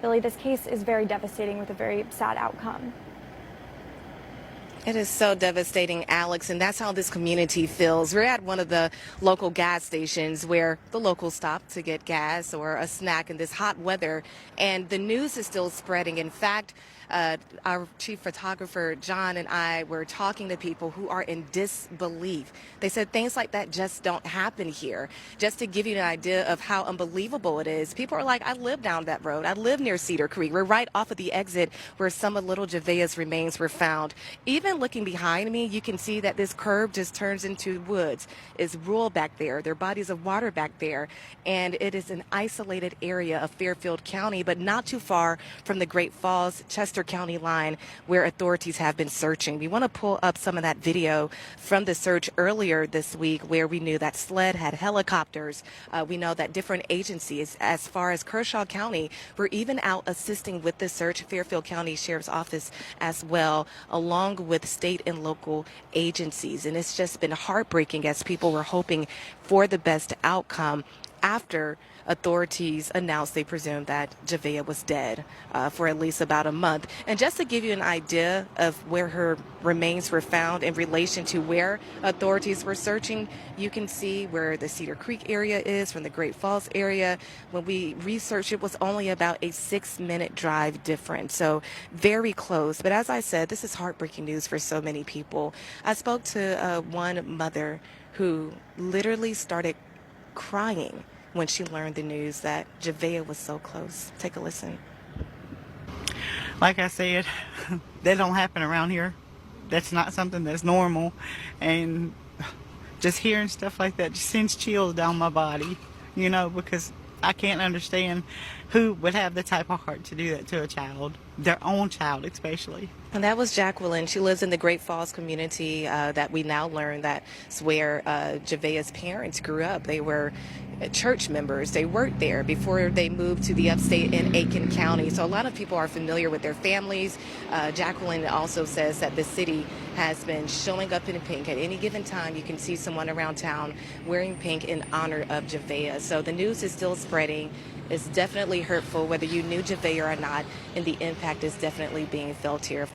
Billy, this case is very devastating with a very sad outcome. It is so devastating, Alex, and that's how this community feels. We're at one of the local gas stations where the locals stop to get gas or a snack in this hot weather, and the news is still spreading. In fact, our chief photographer, John, and I were talking to people who are in disbelief. They said things like that just don't happen here. Just to give you an idea of how unbelievable it is, people are like, I live down that road. I live near Cedar Creek. We're right off of the exit where some of little Javeayah's remains were found. Even looking behind me, you can see that this curb just turns into woods. It's rural back there. There are bodies of water back there. And it is an isolated area of Fairfield County, but not too far from the Great Falls, Chester County line where authorities have been searching. We want to pull up some of that video from the search earlier this week where we knew that SLED had helicopters. We know that different agencies, as far as Kershaw County, were even out assisting with the search, Fairfield County Sheriff's Office as well, along with state and local agencies. And it's just been heartbreaking as people were hoping for the best outcome after authorities announced they presumed that Javeayah was dead for at least about a month. And just to give you an idea of where her remains were found in relation to where authorities were searching, you can see where the Cedar Creek area is from the Great Falls area. When we researched, it was only about a 6-minute drive difference, so very close. But as I said, this is heartbreaking news for so many people. I spoke to one mother who literally started crying when she learned the news that Javeayah was so close. Take a listen. Like I said, that don't happen around here. That's not something that's normal. And just hearing stuff like that just sends chills down my body, you know, because I can't understand who would have the type of heart to do that to a child, their own child especially. And that was Jacqueline. She lives in the Great Falls community that we now learn that's where Javeayah's parents grew up. They were church members. They worked there before they moved to the upstate in Aiken County. So a lot of people are familiar with their families. Jacqueline also says that the city has been showing up in pink. At any given time, you can see someone around town wearing pink in honor of Javeayah. So the news is still spreading. It's definitely hurtful, whether you knew Javeayah or not, and the impact is definitely being felt here.